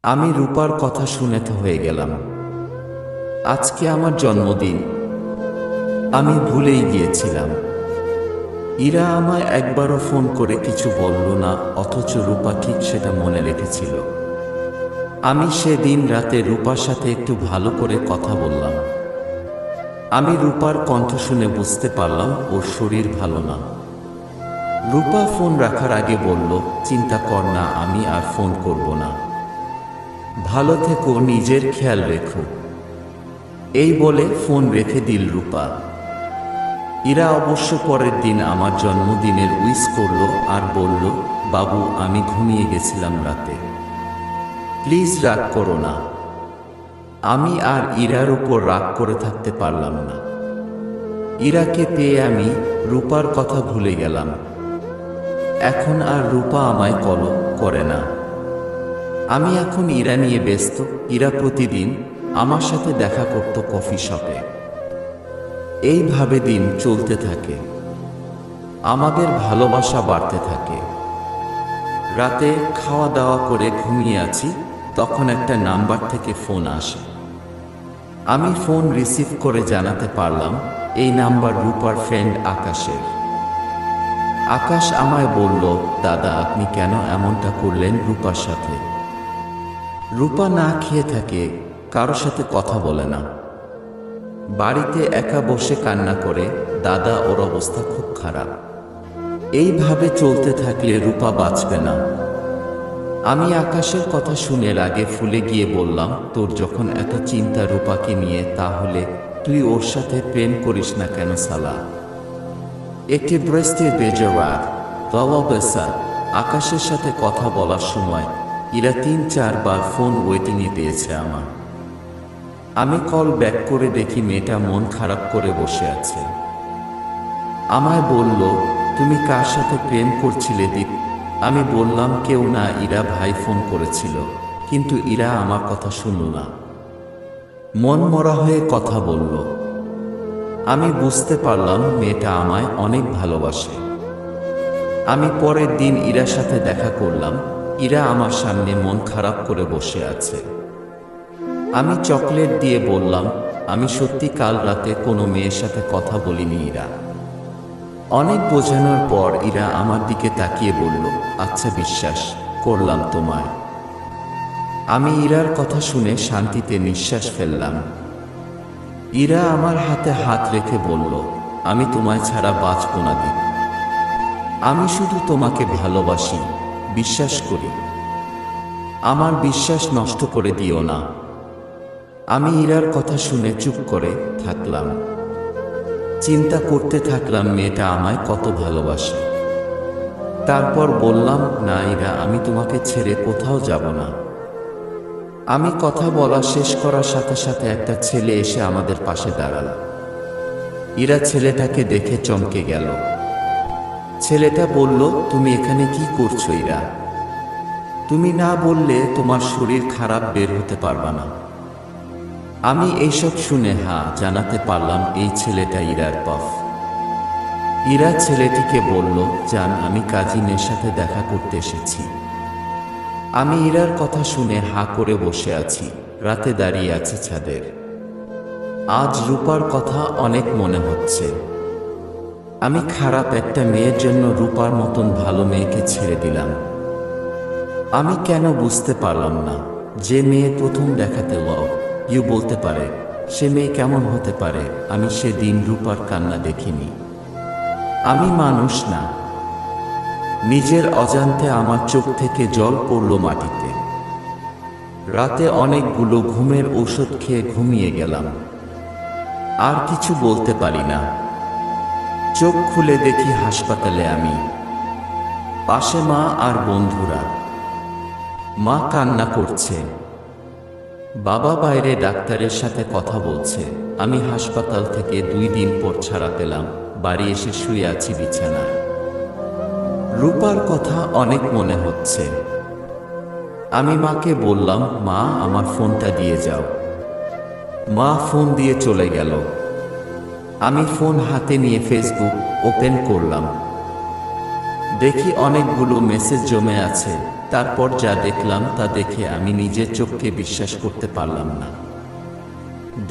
আমি রূপার কথা শুনে তো হয়ে গেলাম। আজকে আমার জন্মদিন, আমি ভুলেই গিয়েছিলাম। ইরা আমায় একবারও ফোন করে কিছু বলল না, অথচ রূপা ঠিক সেটা মনে রেখেছিল। আমি সেদিন রাতে রূপার সাথে একটু ভালো করে কথা বললাম। আমি রূপার কণ্ঠ শুনে বুঝতে পারলাম ওর শরীর ভালো না। রূপা ফোন রাখার আগে বলল, চিন্তা কর না, আমি আর ফোন করব না। ভালো থেকো, নিজের খেয়াল রেখো। এই বলে ফোন রেখে দিল রূপা। ইরা অবশ্য পরের দিন আমার জন্মদিনের উইশ করলো আর বলল, বাবু আমি ঘুমিয়ে গেছিলাম রাতে, প্লিজ রাগ করো না। আমি আর ইরার উপর রাগ করে থাকতে পারলাম না। ইরাকে পেয়ে আমি রূপার কথা ভুলে গেলাম। এখন আর রূপা আমায় কল করে না। আমি এখন ইরা নিয়ে ব্যস্ত। ইরা প্রতিদিন আমার সাথে দেখা করত কফি শপে। এইভাবে দিন চলতে থাকে, আমাদের ভালোবাসা বাড়তে থাকে। রাতে খাওয়া দাওয়া করে ঘুমিয়ে আছি, তখন একটা নাম্বার থেকে ফোন আসে। আমি ফোন রিসিভ করে জানাতে পারলাম এই নাম্বার রূপার ফ্রেন্ড আকাশের। আকাশ আমায় বলল, দাদা আপনি কেন এমনটা করলেন রূপার সাথে? রূপা না খেয়ে থাকে, কারো সাথে কথা বলে না, বাড়িতে একা বসে কান্না করে। দাদা ওর অবস্থা খুব খারাপ। এইভাবে চলতে থাকলে রূপা বাঁচবে না। আমি আকাশের কথা শুনে রাগে ফুলে গিয়ে বললাম, তোর যখন এত চিন্তা রূপাকে নিয়ে, তাহলে তুই ওর সাথে প্রেম করিস না কেন সালা? একটি ব্রেস্টে বেজরাত তওয়াবেসা। আকাশের সাথে কথা বলার সময় ইরা ৩-৪ বার ফোন ওয়েটিংয়ে পেয়েছে আমার। আমি কল ব্যাক করে দেখি মেয়েটা মন খারাপ করে বসে আছে। আমায় বলল, তুমি কার সাথে প্রেম করছিলে দীপ? আমি বললাম, কেউ না, ইরা ভাই ফোন করেছিল। কিন্তু ইরা আমার কথা শুনল না, মন মরা হয়ে কথা বলল। আমি বুঝতে পারলাম মেয়েটা আমায় অনেক ভালোবাসে। আমি পরের দিন ইরার সাথে দেখা করলাম। ইরা আমার সামনে মন খারাপ করে বসে আছে। আমি চকলেট দিয়ে বললাম, আমি সত্যি কাল রাতে কোনো মেয়ের সাথে কথা বলিনি ইরা। অনেক বোঝানোর পর ইরা আমার দিকে তাকিয়ে বলল, আচ্ছা বিশ্বাস করলাম তোমায়। আমি ইরার কথা শুনে শান্তিতে নিঃশ্বাস ফেললাম। ইরা আমার হাতে হাত রেখে বলল, আমি তোমায় ছাড়া বাঁচব না দীপ। আমি শুধু তোমাকে ভালোবাসি, বিশ্বাস করি। আমার বিশ্বাস নষ্ট করে দিও না। আমি ইরার কথা শুনে চুপ করে থাকলাম। চিন্তা করতে থাকলাম মেয়েটা আমায় কত ভালোবাসে। তারপর বললাম, না ইরা, আমি তোমাকে ছেড়ে কোথাও যাব না। আমি কথা বলা শেষ করার সাথে সাথে একটা ছেলে এসে আমাদের পাশে দাঁড়াল। ইরা ছেলেটাকে দেখে চমকে গেল। ছেলেটা বলল, তুমি এখানে কি করছো ইরা? তুমি না বললে তোমার শরীর খারাপ, বের হতে পারবা না। আমি এইসব শুনে জানাতে পারলাম এই ছেলেটা ইরার পফ। ইরা ছেলেটিকে বলল, জান আমি কাজিনের সাথে দেখা করতে এসেছি। আমি ইরার কথা শুনে করে বসে আছি। রাতে দাঁড়িয়ে আছে ছাদের। আজ রূপার কথা অনেক মনে হচ্ছে। আমি খারাপ একটা মেয়ের জন্য রূপার মতন ভালো মেয়েকে ছেড়ে দিলাম। আমি কেন বুঝতে পারলাম না, যে মেয়ে প্রথম দেখাতে লও ইউ বলতে পারে, সে মেয়ে কেমন হতে পারে? আমি সেদিন রূপার কান্না দেখিনি। আমি মানুষ না। নিজের অজান্তে আমার চোখ থেকে জল পড়ল মাটিতে। রাতে অনেকগুলো ঘুমের ঔষধ খেয়ে ঘুমিয়ে গেলাম। আর কিছু বলতে পারি না। চোখ খুলে দেখি হাসপাতালে আমি, পাশে মা আর বন্ধুরা। মা কান্না করছে, বাবা বাইরে ডাক্তারের সাথে কথা বলছে। আমি হাসপাতাল থেকে 2 দিন পর ছাড়া পেলাম। বাড়ি এসে শুয়ে আছি বিছানায়। রূপার কথা অনেক মনে হচ্ছে। আমি মাকে বললাম, মা আমার ফোনটা দিয়ে যাও। মা ফোন দিয়ে চলে গেল। আমি ফোন হাতে নিয়ে ফেসবুক ওপেন করলাম। দেখি অনেকগুলো মেসেজ জমে আছে। তারপর যা দেখলাম তা দেখে আমি নিজের চোখকে বিশ্বাস করতে পারলাম না।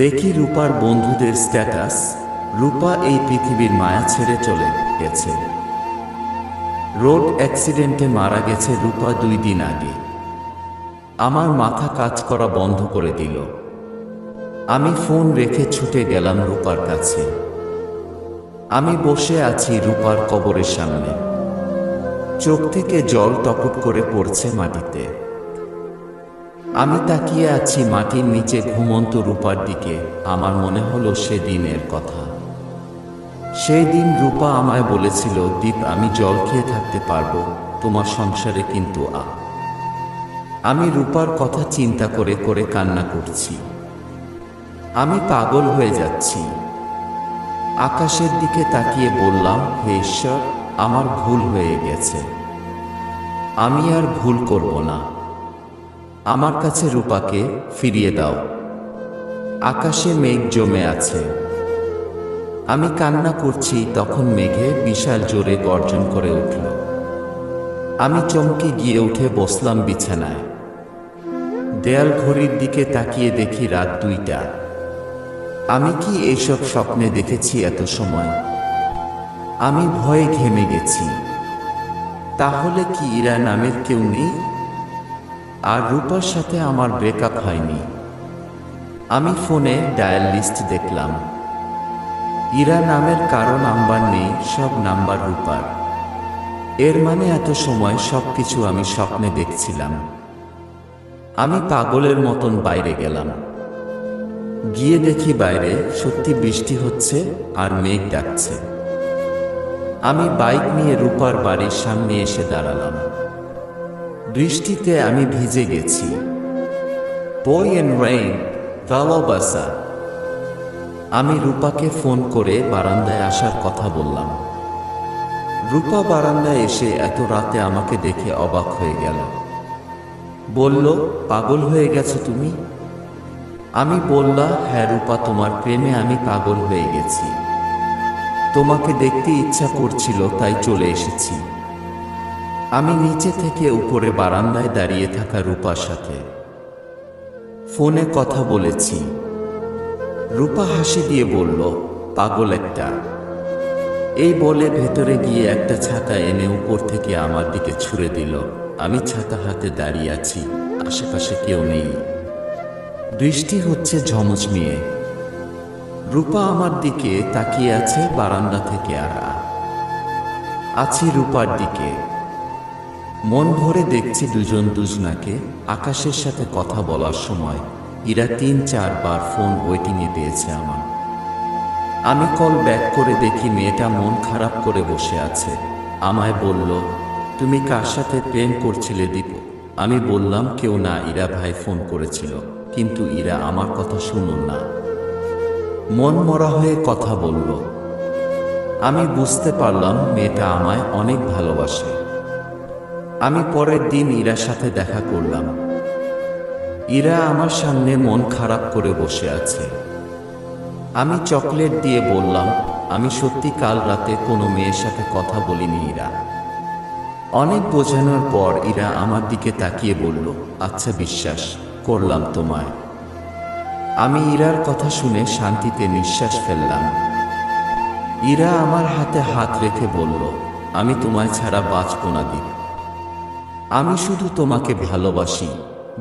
দেখি রূপার বন্ধুদের স্ট্যাটাস, রূপা এই পৃথিবীর মায়া ছেড়ে চলে গেছে। রোড অ্যাক্সিডেন্টে মারা গেছে রূপা 2 দিন আগে। আমার মাথা কাজ করা বন্ধ করে দিল। আমি ফোন রেখে ছুটে গেলাম রূপার কাছে। আমি বসে আছি রূপার কবরের সামনে। চোখ থেকে জল টপট করে পড়ছে মাটিতে। আমি তাকিয়ে আছি মাটির নিচে ঘুমন্ত রূপার দিকে। আমার মনে হলো সেদিনের কথা। সেই দিন রূপা আমায় বলেছিল, দীপ আমি জল খেয়ে থাকতে পারবো, তোমার সংসারে কিন্তু আমি রূপার কথা চিন্তা করে করে কান্না করছি। আমি পাগল হয়ে যাচ্ছি। আকাশের দিকে তাকিয়ে বললাম, হে ঈশ্বর, আমার ভুল হয়ে গেছে, আমি আর ভুল করব না। আমার কাছে রূপাকে ফিরিয়ে দাও। আকাশে মেঘ জমে আছে। আমি কান্না করছি, তখন মেঘে বিশাল জোরে গর্জন করে উঠল। আমি চমকে গিয়ে উঠে বসলাম বিছানায়। দেয়াল ঘড়ির দিকে তাকিয়ে দেখি রাত 2টা। আমি কি এইসব স্বপ্নে দেখেছি এত সময়? আমি ভয়ে ঘেমে গেছি। তাহলে কি ইরা নামের কেউ নেই? আর রূপার সাথে আমার ব্রেকআপ হয়নি? আমি ফোনে ডায়াল লিস্ট দেখলাম। ইরা নামের কারো নাম্বার নেই, সব নাম্বার রূপার। এর মানে এত সময় সবকিছু আমি স্বপ্নে দেখছিলাম। আমি পাগলের মতন বাইরে গেলাম। গিয়ে দেখি বাইরে সত্যি বৃষ্টি হচ্ছে আর মেঘ ডাকছে। আমি বাইক নিয়ে রূপার বাড়ির সামনে এসে দাঁড়ালাম। বৃষ্টিতে আমি ভিজে গেছি। বয় এন্ড রেইন, ভালোবাসা। আমি রূপাকে ফোন করে বারান্দায় আসার কথা বললাম। রূপা বারান্দায় এসে এত রাতে আমাকে দেখে অবাক হয়ে গেল। বলল, পাগল হয়ে গেছো তুমি? আমি বললাম, হ্যাঁ রূপা, তোমার প্রেমে আমি পাগল হয়ে গেছি। তোমাকে দেখতে ইচ্ছা করছিল, তাই চলে এসেছি। আমি নিচে থেকে উপরে বারান্দায় দাঁড়িয়ে থাকা রূপার সাথে ফোনে কথা বলেছি। রূপা হাসি দিয়ে বলল, পাগল একটা। এই বলে ভেতরে গিয়ে একটা ছাতা এনে উপর থেকে আমার দিকে ছুঁড়ে দিল। আমি ছাতা হাতে দাঁড়িয়ে আছি, আশেপাশে কেউ নেই। বৃষ্টি হচ্ছে ঝমঝমিয়ে। রূপা আমার দিকে তাকিয়ে আছে বারান্দা থেকে। আর আছি রূপার দিকে। মন ভরে দেখছি দুজন দুজনাকে। আকাশের সাথে কথা বলার সময় ইরা 3-4 বার ফোন ওয়েটিংয়ে পেয়েছে আমার। আমি কল ব্যাক করে দেখি মেয়েটা মন খারাপ করে বসে আছে। আমায় বলল, তুমি কার সাথে প্রেম করছিলে দীপ? আমি বললাম, কেউ না, ইরা ভাই ফোন করেছিল, কিন্তু ইরা আমার কথা শুনুন না। মন মরা হয়ে কথা বলল। আমি বুঝতে পারলাম মেয়েটা আমায় অনেক ভালোবাসে। আমি পরের দিন ইরার সাথে দেখা করলাম। ইরা আমার সামনে মন খারাপ করে বসে আছে। আমি চকলেট দিয়ে বললাম, আমি সত্যি কাল রাতে কোনো মেয়ের সাথে কথা বলিনি ইরা। অনেক বোঝানোর পর ইরা আমার দিকে তাকিয়ে বলল, আচ্ছা, বিশ্বাস করলাম তোমায়। আমি ইরার কথা শুনে শান্তিতে নিঃশ্বাস ফেললাম। ইরা আমার হাতে হাত রেখে বলল, আমি তোমায় ছাড়া বাঁচব না দীপ। আমি শুধু তোমাকে ভালোবাসি,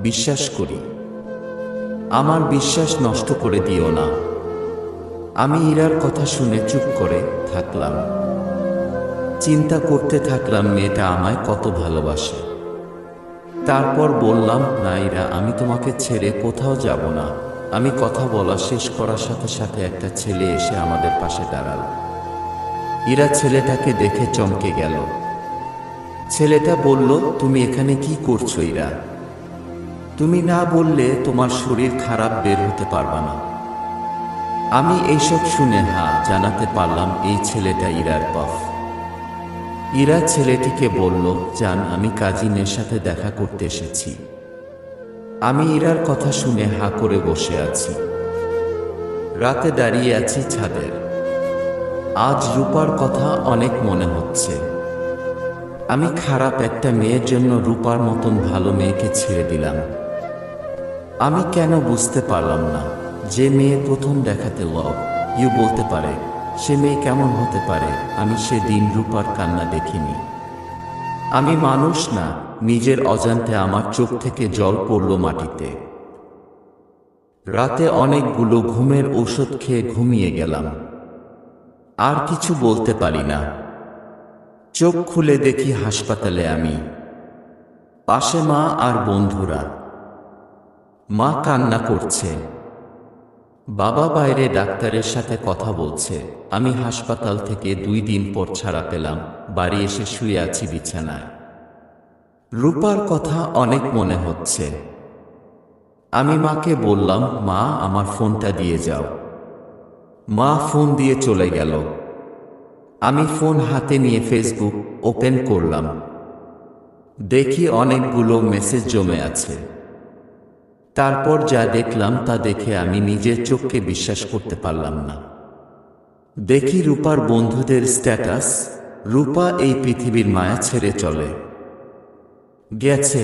বিশ্বাস করি। আমার বিশ্বাস নষ্ট করে দিও না। আমি ইরার কথা শুনে চুপ করে থাকলাম। চিন্তা করতে থাকলাম মেয়েটা আমায় কত ভালোবাসে। তারপর বললাম, না ইরা, আমি তোমাকে ছেড়ে কোথাও যাব না। আমি কথা বলা শেষ করার সাথে সাথে একটা ছেলে এসে আমাদের পাশে দাঁড়াল। ইরা ছেলেটাকে দেখে চমকে গেল। ছেলেটা বলল, তুমি এখানে কি করছো ইরা? তুমি না বললে তোমার শরীর খারাপ, বের হতে পারবা না। আমি এইসব শুনে জানাতে পারলাম এই ছেলেটা ইরার বাপ। ইরা ছেলেটিকে বলল, জান, আমি কাজিনের সাথে দেখা করতে এসেছি। আমি ইরার কথা শুনে করে বসে আছি। রাতে দাঁড়িয়ে আছি ছাদের। আজ রূপার কথা অনেক মনে হচ্ছে। আমি খারাপ একটা মেয়ের জন্য রূপার মতন ভালো মেয়েকে ছেড়ে দিলাম। আমি কেন বুঝতে পারলাম না, যে মেয়ে প্রথম দেখাতে লাভ ইউ বলতে পারে, সে মেয়ে কেমন হতে পারে। আমি সেদিন রূপার কান্না দেখিনি। আমি মানুষ না, নিজের অজান্তে আমার চোখ থেকে জল পড়ল মাটিতে। রাতে অনেকগুলো ঘুমের ঔষধ খেয়ে ঘুমিয়ে গেলাম। আর কিছু বলতে পারি না। চোখ খুলে দেখি হাসপাতালে আমি, পাশে মা আর বন্ধুরা। মা কান্না করছে, বাবা বাইরে ডাক্তারের সাথে কথা বলছে। আমি হাসপাতাল থেকে 2 দিন পর ছাড়া পেলাম, বাড়ি এসে শুয়ে আছি বিছানায়। রূপার কথা অনেক মনে হচ্ছে। আমি মাকে বললাম, মা আমার ফোনটা দিয়ে যাও। মা ফোন দিয়ে চলে গেল। আমি ফোন হাতে নিয়ে ফেসবুক ওপেন করলাম। দেখি অনেকগুলো মেসেজ জমে আছে। তারপর যা দেখলাম তা দেখে আমি নিজের চোখকে বিশ্বাস করতে পারলাম না। দেখি রূপার বন্ধুদের স্ট্যাটাস, রূপা এই পৃথিবীর মায়া ছেড়ে চলে গেছে।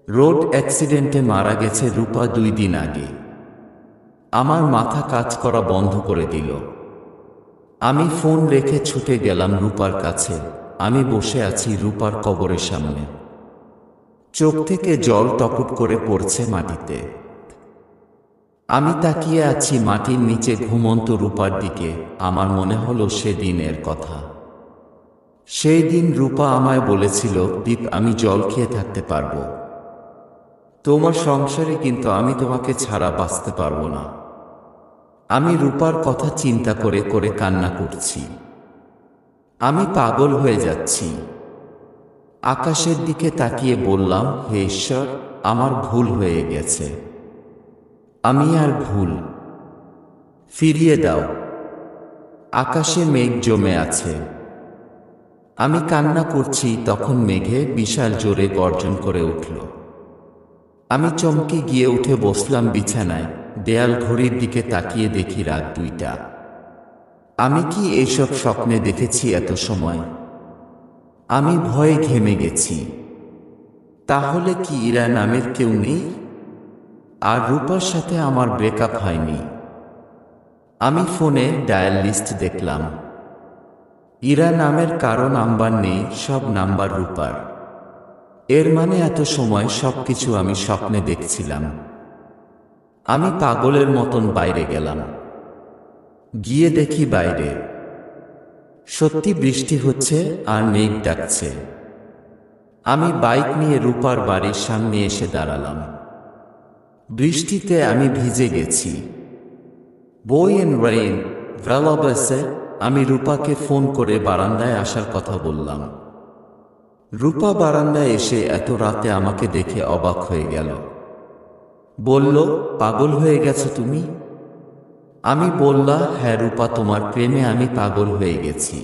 রোড অ্যাক্সিডেন্টে মারা গেছে রূপা 2 দিন আগে। আমার মাথা কাজ করা বন্ধ করে দিল। আমি ফোন রেখে ছুটে গেলাম রূপার কাছে। আমি বসে আছি রূপার কবরের সামনে। চোখ থেকে জল টপট করে পড়ছে মাটিতে। আমি তাকিয়ে আছি মাটির নিচে ঘুমন্ত রূপার দিকে। আমার মনে হলো সেদিনের কথা। সেই দিন রূপা আমায় বলেছিল, দীপ আমি জল খেয়ে থাকতে পারবো তোমার সংসারে, কিন্তু আমি তোমাকে ছাড়া বাঁচতে পারবো না। আমি রূপার কথা চিন্তা করে করে কান্না করছি। আমি পাগল হয়ে যাচ্ছি। আকাশের দিকে তাকিয়ে বললাম, হে ঈশ্বর, আমার ভুল হয়ে গেছে। আমি আর ভুল ফিরিয়ে দাও। আকাশে মেঘ জমে আছে। আমি কান্না করছি, তখন মেঘে বিশাল জোরে গর্জন করে উঠল। আমি চমকে গিয়ে উঠে বসলাম বিছানায়। দেয়াল ঘড়ির দিকে তাকিয়ে দেখি রাত 2টা। আমি কি এইসব স্বপ্নে দেখেছি এত সময়? আমি ভয়ে ঘেমে গেছি। তাহলে কি ইরা নামের কেউ নেই? আর রূপার সাথে আমার ব্রেকআপ হয়নি? আমি ফোনে ডায়াল লিস্ট দেখলাম। ইরা নামের কারো নাম্বার নেই, সব নাম্বার রূপার। এর মানে এত সময় সবকিছু আমি স্বপ্নে দেখছিলাম। আমি পাগলের মতন বাইরে গেলাম। গিয়ে দেখি বাইরে সত্যি বৃষ্টি হচ্ছে আর মেঘ ডাকছে। আমি বাইক নিয়ে রূপার বাড়ির সামনে এসে দাঁড়ালাম। বৃষ্টিতে আমি ভিজে গেছি। বই এন্ড রেইন ভালোবাসে। আমি রূপাকে ফোন করে বারান্দায় আসার কথা বললাম। রূপা বারান্দায় এসে এত রাতে আমাকে দেখে অবাক হয়ে গেল। বলল, পাগল হয়ে গেছো তুমি? আমি বললাম, হ্যাঁ রূপা, তোমার প্রেমে আমি পাগল হয়ে গেছি।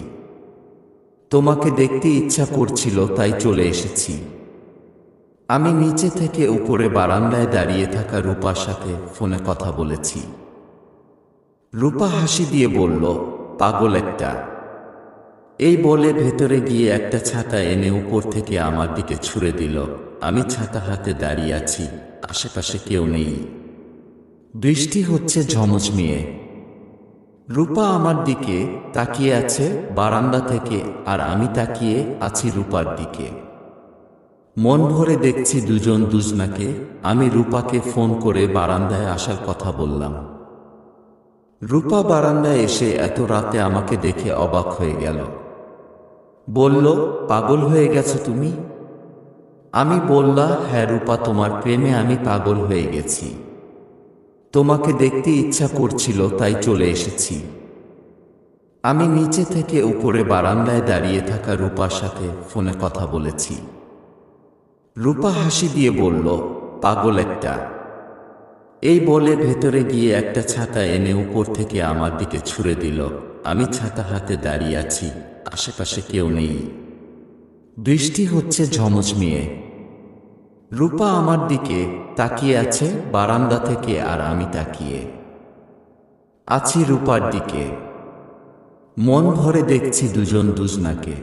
তোমাকে দেখতে ইচ্ছা করছিল, তাই চলে এসেছি। আমি নিচে থেকে উপরে বারান্দায় দাঁড়িয়ে থাকা রূপার সাথে ফোনে কথা বলেছি। রূপা হাসি দিয়ে বলল, পাগল একটা। এই বলে ভেতরে গিয়ে একটা ছাতা এনে উপর থেকে আমার দিকে ছুঁড়ে দিল। আমি ছাতা হাতে দাঁড়িয়ে আছি, আশেপাশে কেউ নেই। বৃষ্টি হচ্ছে ঝমঝমিয়ে। রূপা আমার দিকে তাকিয়ে আছে বারান্দা থেকে, আর আমি তাকিয়ে আছি রূপার দিকে। মন ভরে দেখছি দুজন দুজনাকে। আমি রূপাকে ফোন করে বারান্দায় আসার কথা বললাম। রূপা বারান্দায় এসে এত রাতে আমাকে দেখে অবাক হয়ে গেল। বলল, পাগল হয়ে গেছো তুমি? আমি বললাম, হ্যাঁ রূপা, তোমার প্রেমে আমি পাগল হয়ে গেছি। তোমাকে দেখতে ইচ্ছা করছিল, তাই চলে এসেছি। আমি নিচে থেকে উপরে বারান্দায় দাঁড়িয়ে থাকা রূপার সাথে ফোনে কথা বলেছি। রূপা হাসি দিয়ে বলল, পাগল একটা। এই বলে ভেতরে গিয়ে একটা ছাতা এনে উপর থেকে আমার দিকে ছুঁড়ে দিল। আমি ছাতা হাতে দাঁড়িয়ে আছি, আশেপাশে কেউ নেই। বৃষ্টি হচ্ছে ঝমঝমিয়ে। রূপা আমার দিকে তাকিয়ে আছে বারান্দা থেকে, আর আমি তাকিয়ে আছি রূপার দিকে। মন ভরে দেখছি দুজন দুজনাকে।